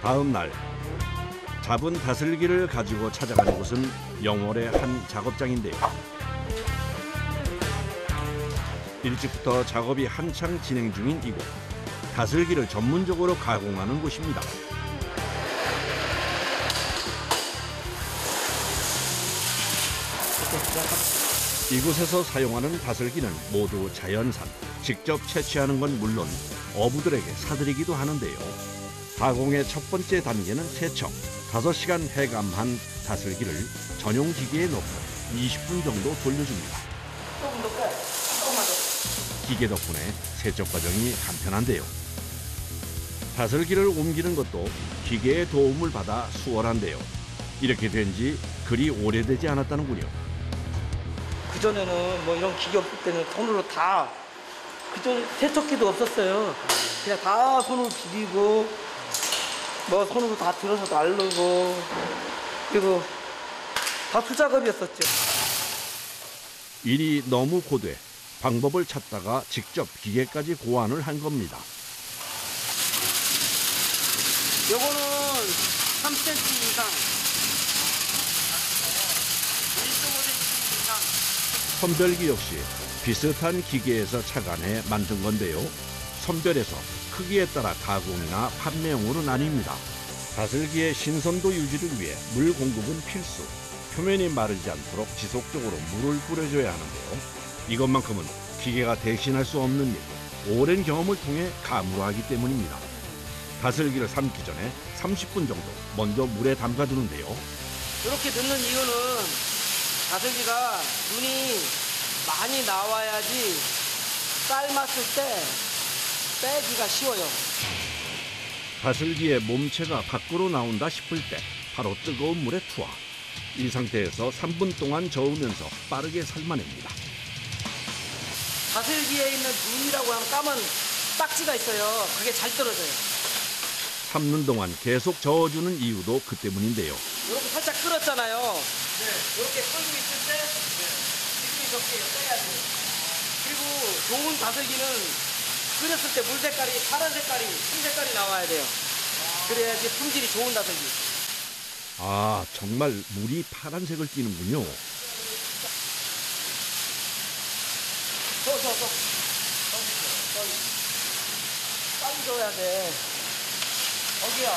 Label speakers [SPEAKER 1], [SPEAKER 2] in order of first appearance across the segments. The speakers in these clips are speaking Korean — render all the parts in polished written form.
[SPEAKER 1] 다음 날 잡은 다슬기를 가지고 찾아가는 곳은 영월의 한 작업장인데요. 일찍부터 작업이 한창 진행 중인 이곳. 다슬기를 전문적으로 가공하는 곳입니다. 이곳에서 사용하는 다슬기는 모두 자연산, 직접 채취하는 건 물론 어부들에게 사드리기도 하는데요. 가공의 첫 번째 단계는 세척. 5시간 해감한 다슬기를 전용 기계에 넣고 20분 정도 돌려줍니다.
[SPEAKER 2] 조금 더 빼. 조금만 더.
[SPEAKER 1] 기계 덕분에 세척 과정이 간편한데요. 다슬기를 옮기는 것도 기계의 도움을 받아 수월한데요. 이렇게 된 지 그리 오래되지 않았다는군요.
[SPEAKER 2] 그전에는 뭐 이런 기계 없을 때는 손으로 다, 그전 세척기도 없었어요. 그냥 다 손으로 비비고, 뭐 손으로 다 들어서 날르고, 그리고 다 수작업이었었죠.
[SPEAKER 1] 일이 너무 고돼 방법을 찾다가 직접 기계까지 고안을 한 겁니다.
[SPEAKER 2] 요거는 3cm 이상, 1.5cm 이상.
[SPEAKER 1] 선별기 역시 비슷한 기계에서 착안해 만든 건데요. 선별해서 크기에 따라 가공이나 판매용으로 나뉩니다. 다슬기의 신선도 유지를 위해 물 공급은 필수. 표면이 마르지 않도록 지속적으로 물을 뿌려줘야 하는데요. 이것만큼은 기계가 대신할 수 없는 일. 오랜 경험을 통해 가물어하기 때문입니다. 다슬기를 삶기 전에 30분 정도 먼저 물에 담가두는데요.
[SPEAKER 2] 이렇게 넣는 이유는 다슬기가 눈이 많이 나와야지 삶았을 때 빼기가 쉬워요.
[SPEAKER 1] 다슬기의 몸체가 밖으로 나온다 싶을 때 바로 뜨거운 물에 투하. 이 상태에서 3분 동안 저으면서 빠르게 삶아냅니다.
[SPEAKER 2] 다슬기에 있는 눈이라고 하는 까만 딱지가 있어요. 그게 잘 떨어져요.
[SPEAKER 1] 삶는 동안 계속 저어주는 이유도 그 때문인데요.
[SPEAKER 2] 이렇게 살짝 끓었잖아요. 네. 이렇게 끓고 있을 때 기름이 적게 빼야 돼요. 그리고 좋은 다슬기는 끓였을 때 물 색깔이 파란 색깔이, 흰 색깔이 나와야 돼요. 그래야지 품질이 좋은 다슬기.
[SPEAKER 1] 아, 정말 물이 파란색을 띠는군요.
[SPEAKER 2] 빨리 줘야 돼. 거기야.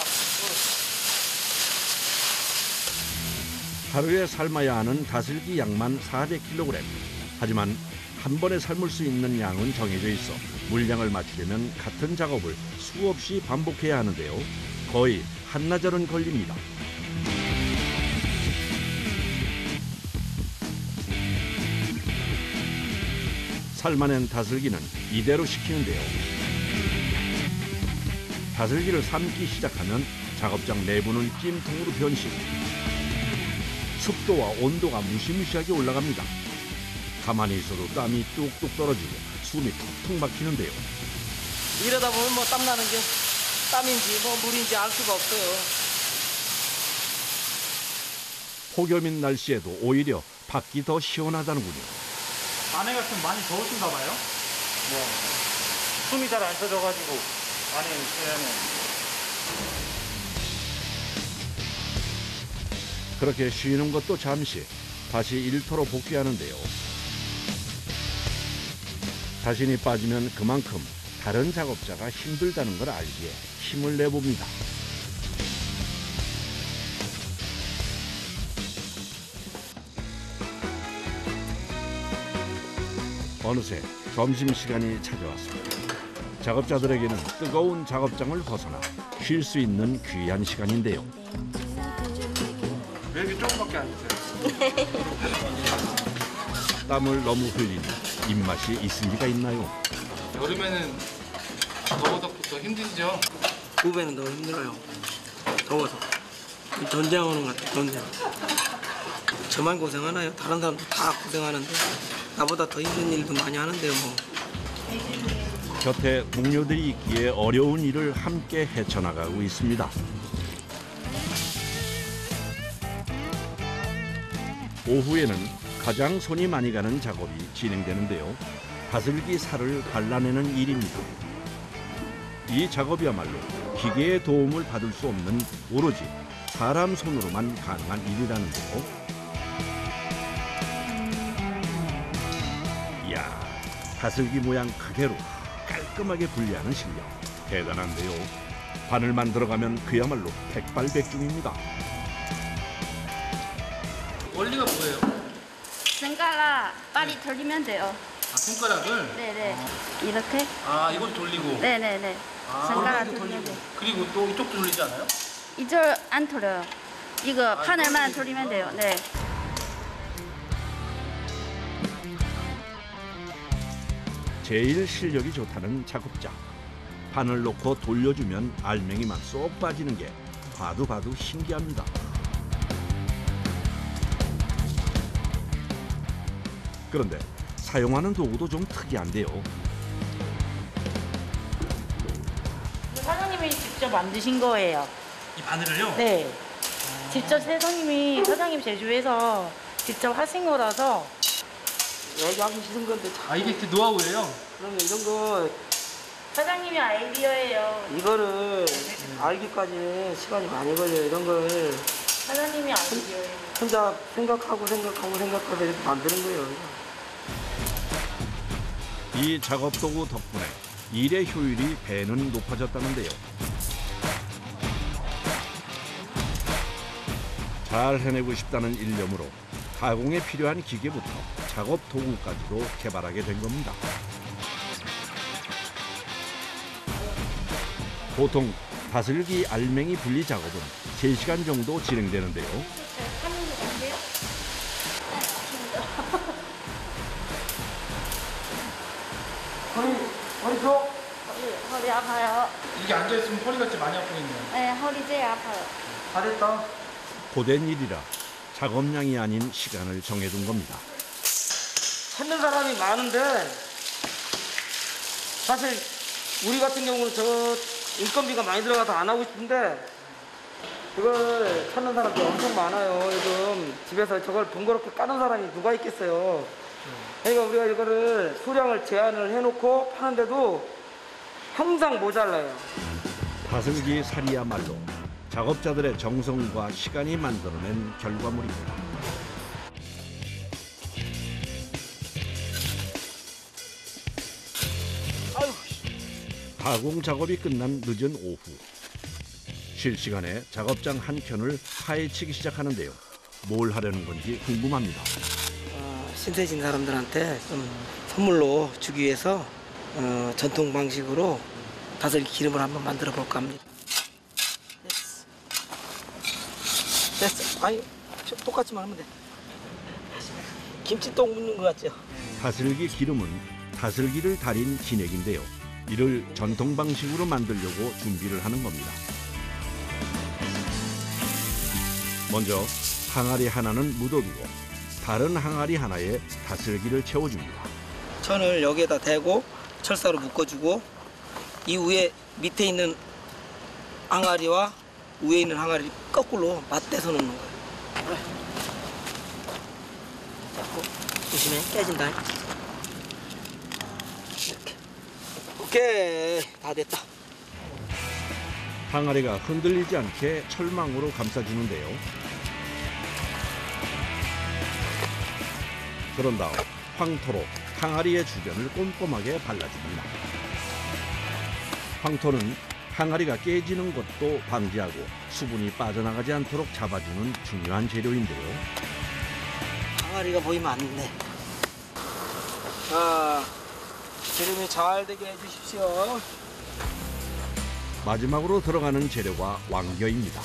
[SPEAKER 1] 하루에 삶아야 하는 다슬기 양만 400kg. 하지만 한 번에 삶을 수 있는 양은 정해져 있어 물량을 맞추려면 같은 작업을 수없이 반복해야 하는데요. 거의 한나절은 걸립니다. 삶아낸 다슬기는 이대로 식히는데요. 다슬기를 삶기 시작하면 작업장 내부는 찜통으로 변신. 습도와 온도가 무시무시하게 올라갑니다. 가만히 있어도 땀이 뚝뚝 떨어지고 숨이 턱턱 막히는데요.
[SPEAKER 2] 이러다 보면 뭐 땀나는 게 땀인지 뭐 물인지 알 수가 없어요.
[SPEAKER 1] 폭염인 날씨에도 오히려 밖이 더 시원하다는군요.
[SPEAKER 3] 안에가 좀 많이 더우신가 봐요? 뭐 숨이 잘 안 쉬어져가지고 안에 있으면.
[SPEAKER 1] 그렇게 쉬는 것도 잠시, 다시 일터로 복귀하는데요. 자신이 빠지면 그만큼 다른 작업자가 힘들다는 걸 알기에 힘을 내봅니다. 어느새 점심시간이 찾아왔습니다. 작업자들에게는 뜨거운 작업장을 벗어나 쉴 수 있는 귀한 시간인데요.
[SPEAKER 3] 왜 이렇게 조금밖에 안 드세요?
[SPEAKER 1] 땀을 너무 흘리니 입맛이 있을 리가 있나요?
[SPEAKER 3] 여름에는 더워서 더 힘드시죠?
[SPEAKER 2] 후배는 너무 힘들어요. 더워서. 전쟁 오는 것 같아요. 전쟁. 저만 고생하나요? 다른 사람도 다 고생하는데 나보다 더 힘든 일도 많이 하는데요. 뭐.
[SPEAKER 1] 곁에 동료들이 있기에 어려운 일을 함께 헤쳐나가고 있습니다. 오후에는 가장 손이 많이 가는 작업이 진행되는데요. 다슬기 살을 발라내는 일입니다. 이 작업이야말로 기계의 도움을 받을 수 없는 오로지 사람 손으로만 가능한 일이라는데요. 이야, 다슬기 모양 그대로 깔끔하게 분리하는 실력 대단한데요. 바늘만 들어가면 그야말로 백발백중입니다.
[SPEAKER 2] 원리가 뭐예요?
[SPEAKER 4] 손가락 빨리 돌리면 돼요.
[SPEAKER 2] 아, 손가락을?
[SPEAKER 4] 네네. 이렇게?
[SPEAKER 2] 아, 이걸 돌리고.
[SPEAKER 4] 네네네.
[SPEAKER 2] 아,
[SPEAKER 4] 손가락
[SPEAKER 2] 이렇게
[SPEAKER 4] 돌리면 돼요.
[SPEAKER 2] 그리고 또 이쪽도 돌리지 않아요?
[SPEAKER 4] 이쪽 안 돌려요. 이거 바늘만 돌리면 돼요. 네.
[SPEAKER 1] 제일 실력이 좋다는 작업자. 바늘 놓고 돌려주면 알맹이만 쏙 빠지는 게 봐도 신기합니다. 그런데 사용하는 도구도 좀 특이한데요.
[SPEAKER 5] 사장님이 직접 만드신 거예요.
[SPEAKER 2] 이 바늘을요?
[SPEAKER 5] 네. 직접 사장님 제주에서 직접 하신 거라서
[SPEAKER 2] 여기 하기 싫은 건데. 아, 이게 그 노하우예요? 그러면 이런 거,
[SPEAKER 5] 사장님이 아이디어예요.
[SPEAKER 2] 이거를 알기까지 시간이 많이 걸려요. 이런 걸
[SPEAKER 5] 사장님이 아이디어예요.
[SPEAKER 2] 혼자 생각하고 이렇게 만드는 거예요.
[SPEAKER 1] 이 작업 도구 덕분에 일의 효율이 배는 높아졌다는데요. 잘 해내고 싶다는 일념으로 가공에 필요한 기계부터 작업 도구까지도 개발하게 된 겁니다. 보통 다슬기 알맹이 분리 작업은 3시간 정도 진행되는데요.
[SPEAKER 2] 허리 줘?
[SPEAKER 4] 허리 아파요.
[SPEAKER 2] 이게 앉아있으면 허리가 진짜 많이 아프겠네요.
[SPEAKER 4] 네, 허리 제일 아파요.
[SPEAKER 2] 다 됐다.
[SPEAKER 1] 고된 일이라 작업량이 아닌 시간을 정해둔 겁니다.
[SPEAKER 2] 찾는 사람이 많은데 사실 우리 같은 경우는 저 인건비가 많이 들어가서 안 하고 싶은데 이걸 찾는 사람들이 엄청 많아요. 요즘 집에서 저걸 번거롭게 까는 사람이 누가 있겠어요. 그러니까 우리가 이거를 수량을 제한을 해놓고 파는데도 항상 모자라요.
[SPEAKER 1] 다슬기 살이야말로 작업자들의 정성과 시간이 만들어낸 결과물입니다. 가공 작업이 끝난 늦은 오후. 실시간에 작업장 한 켠을 파헤치기 시작하는데요. 뭘 하려는 건지 궁금합니다.
[SPEAKER 6] 신세진 사람들한테 좀 선물로 주기 위해서 전통 방식으로 다슬기 기름을 한번 만들어 볼까 합니다. 됐어. 아니, 똑같이만 하면 돼. 김치똥 묻는 것 같죠?
[SPEAKER 1] 다슬기 기름은 다슬기를 달인 진액인데요. 이를 전통 방식으로 만들려고 준비를 하는 겁니다. 먼저 항아리 하나는 묻어두고 다른 항아리 하나에 다슬기를 채워줍니다.
[SPEAKER 6] 천을 여기에다 대고 철사로 묶어주고 이 위에 밑에 있는 항아리와 위에 있는 항아리를 거꾸로 맞대서 놓는 거예요. 잡고 조심해, 깨진다. 이렇게. 오케이, 다 됐다.
[SPEAKER 1] 항아리가 흔들리지 않게 철망으로 감싸주는데요. 그런 다음 황토로 항아리의 주변을 꼼꼼하게 발라줍니다. 황토는 항아리가 깨지는 것도 방지하고 수분이 빠져나가지 않도록 잡아주는 중요한 재료인데요.
[SPEAKER 6] 항아리가 보이면 안 돼. 자, 기름이 잘 되게 해주십시오.
[SPEAKER 1] 마지막으로 들어가는 재료가 왕겨입니다.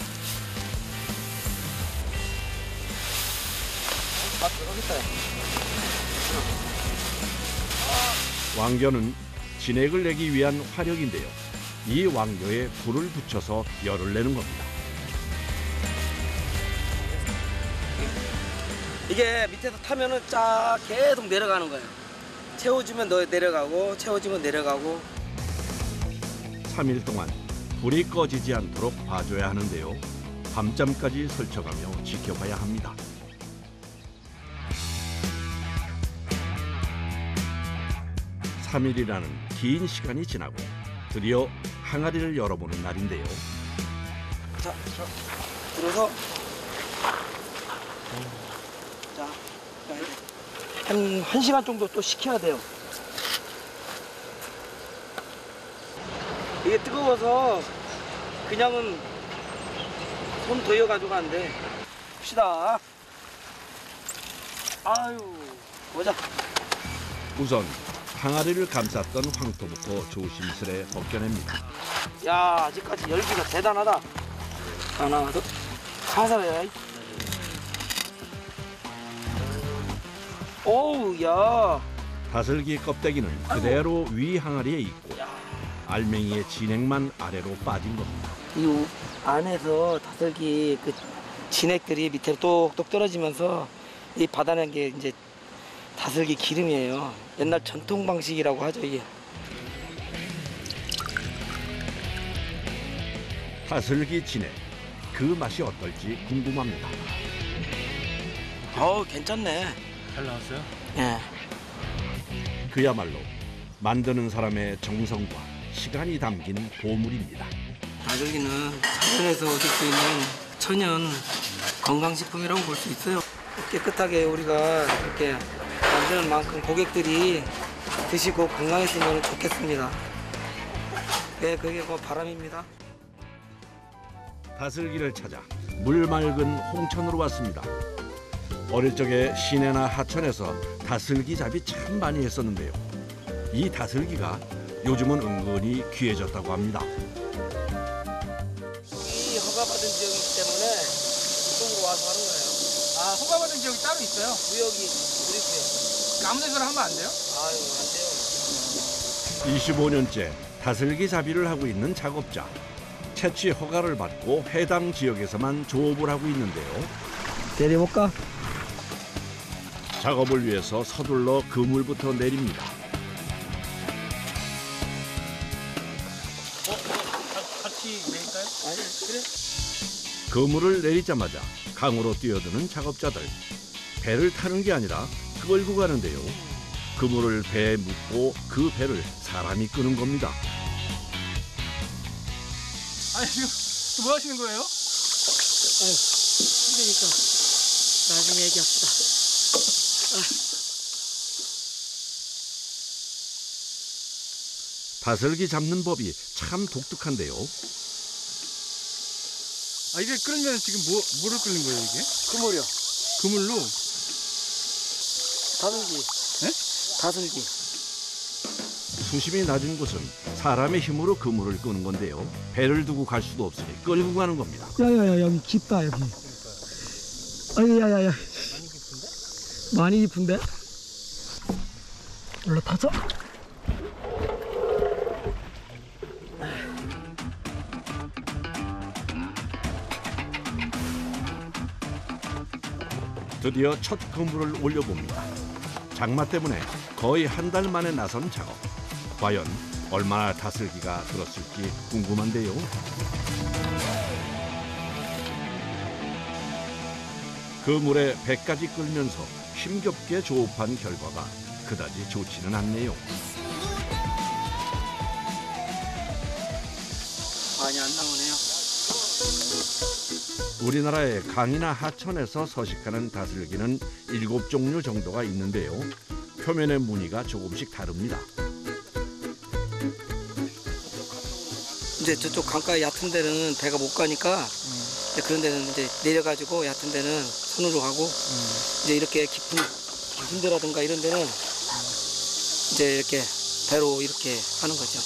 [SPEAKER 6] 아, 들어가겠다.
[SPEAKER 1] 왕겨는 진액을 내기 위한 화력인데요. 이 왕겨에 불을 붙여서 열을 내는 겁니다.
[SPEAKER 6] 이게 밑에서 타면은 쫙 계속 내려가는 거예요. 채워주면 내려가고, 채워주면 내려가고.
[SPEAKER 1] 3일 동안 불이 꺼지지 않도록 봐줘야 하는데요. 밤잠까지 설쳐가며 지켜봐야 합니다. 3일이라는 긴 시간이 지나고 드디어 항아리를 열어보는 날인데요.
[SPEAKER 6] 자, 들어서 자, 한 1시간 정도 또 식혀야 돼요. 이게 뜨거워서 그냥은 손 도여가지고 안 돼. 봅시다. 아유, 보자.
[SPEAKER 1] 우선 항아리를 감쌌던 황토부터 조심스레 벗겨냅니다.
[SPEAKER 6] 야, 아직까지 열기가 대단하다. 하나, 둘, 사살해. 오우, 야.
[SPEAKER 1] 다슬기 껍데기는 그대로 위 항아리에 있고 알맹이의 진액만 아래로 빠진 겁니다.
[SPEAKER 6] 이 안에서 다슬기 그 진액들이 밑으로 똑똑 떨어지면서 이 받아낸 게 이제 다슬기 기름이에요. 옛날 전통 방식이라고 하죠, 이게.
[SPEAKER 1] 다슬기 진액, 그 맛이 어떨지 궁금합니다.
[SPEAKER 6] 어우, 괜찮네.
[SPEAKER 3] 잘 나왔어요?
[SPEAKER 6] 예.
[SPEAKER 1] 그야말로 만드는 사람의 정성과 시간이 담긴 보물입니다.
[SPEAKER 6] 다슬기는 자연에서 얻을 수 있는 천연 건강식품이라고 볼 수 있어요. 깨끗하게 우리가 이렇게 만드는 만큼 고객들이 드시고 건강했으면 좋겠습니다. 네, 그게 뭐 바람입니다.
[SPEAKER 1] 다슬기를 찾아 물 맑은 홍천으로 왔습니다. 어릴 적에 시내나 하천에서 다슬기 잡이 참 많이 했었는데요. 이 다슬기가 요즘은 은근히 귀해졌다고 합니다.
[SPEAKER 6] 이 허가받은 지역이기 때문에 이쪽으로 와서 하는 거예요.
[SPEAKER 2] 아, 허가받은 지역이 따로 있어요?
[SPEAKER 6] 구역이 우리 구역.
[SPEAKER 2] 아무 데서나 하면 안 돼요?
[SPEAKER 6] 아유, 안 돼요.
[SPEAKER 1] 25년째 다슬기 잡이를 하고 있는 작업자. 채취 허가를 받고 해당 지역에서만 조업을 하고 있는데요.
[SPEAKER 6] 내려볼까?
[SPEAKER 1] 작업을 위해서 서둘러 그물부터 내립니다.
[SPEAKER 3] 같이 내릴까요?
[SPEAKER 6] 아니, 그래.
[SPEAKER 1] 그물을 내리자마자 강으로 뛰어드는 작업자들. 배를 타는 게 아니라 끌고 가는데요. 그물을 배에 묶고 그 배를 사람이 끄는 겁니다.
[SPEAKER 2] 아니, 지금 뭐 하시는 거예요?
[SPEAKER 6] 아유, 힘드니까 나중에 얘기합시다.
[SPEAKER 1] 다슬기 잡는 법이 참 독특한데요.
[SPEAKER 2] 아, 이게 끓으면 지금 뭐를 끓는 거예요, 이게?
[SPEAKER 6] 그물이요.
[SPEAKER 2] 그물로?
[SPEAKER 6] 다슬기.
[SPEAKER 2] 네?
[SPEAKER 6] 다슬기.
[SPEAKER 1] 수심이 낮은 곳은 사람의 힘으로 그물을 끄는 건데요. 배를 두고 갈 수도 없으니 끌고 가는 겁니다.
[SPEAKER 6] 야야야, 여기 깊다, 여기. 아니, 야야야. 많이 깊은데? 올라타자.
[SPEAKER 1] 드디어 첫 그물을 올려봅니다. 장마 때문에 거의 한 달 만에 나선 작업. 과연 얼마나 다슬기가 들었을지 궁금한데요. 그물에 배까지 끌면서 힘겹게 조업한 결과가 그다지 좋지는 않네요.
[SPEAKER 6] 많이 안 나오네요.
[SPEAKER 1] 우리나라의 강이나 하천에서 서식하는 다슬기는 7종류 정도가 있는데요. 표면의 무늬가 조금씩 다릅니다.
[SPEAKER 6] 이제 저쪽 강가 얕은 데는 배가 못 가니까 이제 그런 데는 이제 내려가지고 얕은 데는 손으로 가고 이제 이렇게 깊은 군대라든가 이런 데는 이제 이렇게 배로 이렇게 하는 거죠.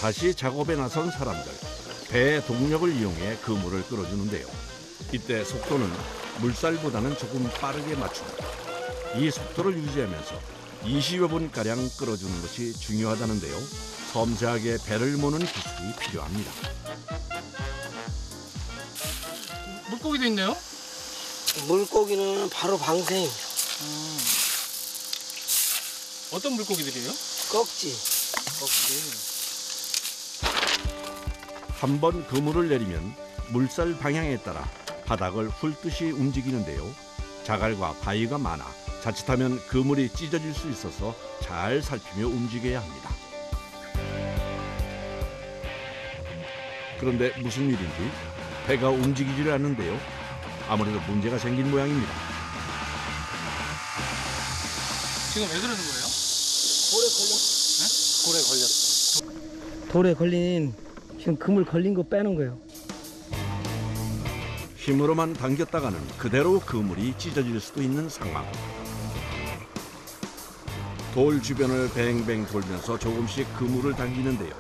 [SPEAKER 1] 다시 작업에 나선 사람들. 배의 동력을 이용해 그물을 끌어주는데요. 이때 속도는 물살보다는 조금 빠르게 맞춥니다. 이 속도를 유지하면서 20여 분가량 끌어주는 것이 중요하다는데요. 섬세하게 배를 모는 기술이 필요합니다.
[SPEAKER 2] 물고기도 있네요?
[SPEAKER 6] 물고기는 바로 방생,
[SPEAKER 2] 어떤 물고기들이에요?
[SPEAKER 6] 꺽지.
[SPEAKER 1] 한 번 그물을 내리면 물살 방향에 따라 바닥을 훑듯이 움직이는데요. 자갈과 바위가 많아 자칫하면 그물이 찢어질 수 있어서 잘 살피며 움직여야 합니다. 그런데 무슨 일인지 배가 움직이지를 않는데요. 아무래도 문제가 생긴 모양입니다.
[SPEAKER 3] 지금 왜 그러는 거예요?
[SPEAKER 6] 돌에 걸린 지금 그물 걸린 거 빼는 거예요.
[SPEAKER 1] 힘으로만 당겼다가는 그대로 그물이 찢어질 수도 있는 상황. 돌 주변을 뱅뱅 돌면서 조금씩 그물을 당기는데요.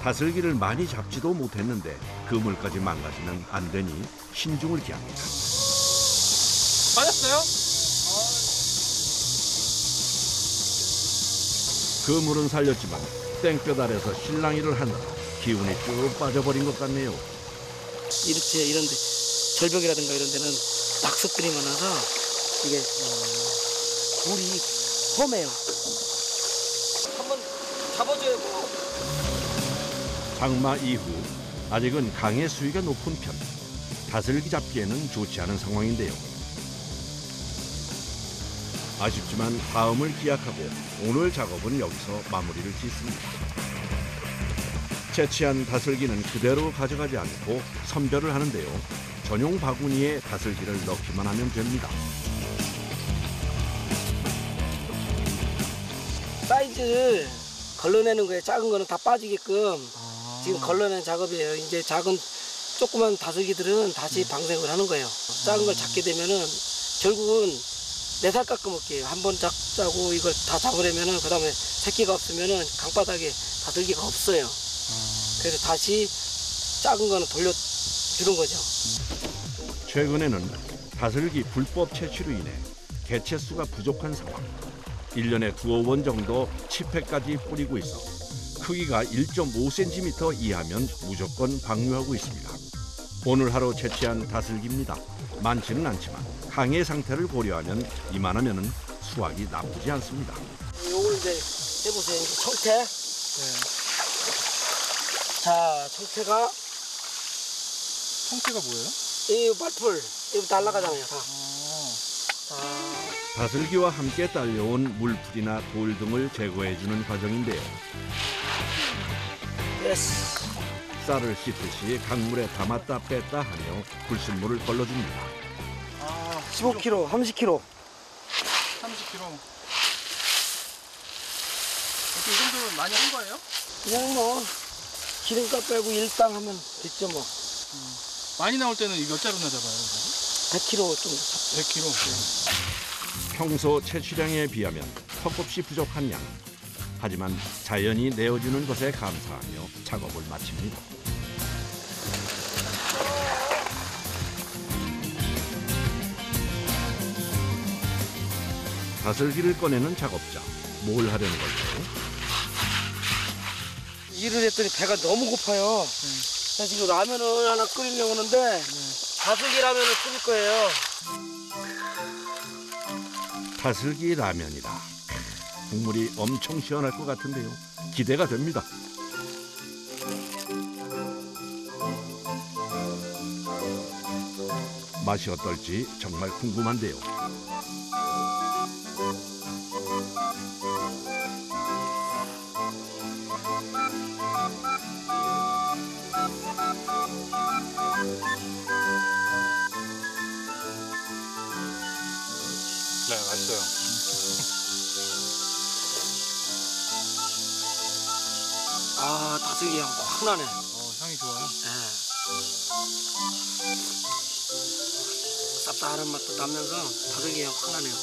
[SPEAKER 1] 다슬기를 많이 잡지도 못했는데 그물까지 망가지면 안 되니 신중을 기합니다.
[SPEAKER 3] 빠졌어요?
[SPEAKER 1] 그물은 살렸지만 땡볕 아래서 실랑이를 하느라 기운이 쭉 빠져버린 것 같네요.
[SPEAKER 6] 이런데 절벽이라든가 이런 데는 낙석들이 많아서 이게 물이 험해요.
[SPEAKER 2] 한번 잡아줘야 뭐.
[SPEAKER 1] 장마 이후 아직은 강의 수위가 높은 편. 다슬기 잡기에는 좋지 않은 상황인데요. 아쉽지만 다음을 기약하고 오늘 작업은 여기서 마무리를 짓습니다. 채취한 다슬기는 그대로 가져가지 않고 선별을 하는데요. 전용 바구니에 다슬기를 넣기만 하면 됩니다.
[SPEAKER 6] 사이즈를 걸러내는 거예요. 작은 거는 다 빠지게끔 지금 걸러내는 작업이에요. 이제 조그만 다슬기들은 다시 방생을 하는 거예요. 작은 걸 잡게 되면은 결국은 4살 깎아먹기예요. 한 번 잡자고 이걸 다 잡으려면은 그 다음에 새끼가 없으면은 강바닥에 다슬기가 없어요. 그래서 다시 작은 거는 돌려주는 거죠.
[SPEAKER 1] 최근에는 다슬기 불법 채취로 인해 개체수가 부족한 상황. 1년에 2원 정도 치패까지 뿌리고 있어 크기가 1.5cm 이하면 무조건 방류하고 있습니다. 오늘 하루 채취한 다슬기입니다. 많지는 않지만 항해 상태를 고려하면 이만하면 수확이 나쁘지 않습니다.
[SPEAKER 6] 요걸 이제 해보세요. 이제 청태. 자, 청태가
[SPEAKER 3] 뭐예요?
[SPEAKER 6] 이 말풀 이거 날아가잖아요. 다.
[SPEAKER 1] 다슬기와 함께 딸려온 물풀이나 돌 등을 제거해주는 과정인데요.
[SPEAKER 6] 됐어.
[SPEAKER 1] 쌀을 씻듯이 강물에 담았다 뺐다 하며 불순물을 걸러줍니다.
[SPEAKER 6] 15kg, 30kg.
[SPEAKER 3] 30kg. 이 정도면 많이 한 거예요?
[SPEAKER 6] 그냥 뭐 기름값 빼고 일당 하면 됐죠 뭐.
[SPEAKER 3] 많이 나올 때는 몇 자루나 잡아요?
[SPEAKER 6] 100kg 정도 잡죠.
[SPEAKER 3] 100kg.
[SPEAKER 1] 평소 채취량에 비하면 턱없이 부족한 양. 하지만 자연이 내어주는 것에 감사하며 작업을 마칩니다. 다슬기를 꺼내는 작업자. 뭘 하려는 걸까요?
[SPEAKER 6] 일을 했더니 배가 너무 고파요. 그래서 지금 라면을 하나 끓이려고 하는데 다슬기 라면을 끓일 거예요.
[SPEAKER 1] 다슬기 라면이다. 국물이 엄청 시원할 것 같은데요. 기대가 됩니다. 맛이 어떨지 정말 궁금한데요.
[SPEAKER 3] 네, 맛있어요.
[SPEAKER 6] 아, 다슬기 향 확 나네.
[SPEAKER 3] 향이 좋아요.
[SPEAKER 6] 쌉싸한 맛도 나면서 다슬기 향 확 나네요.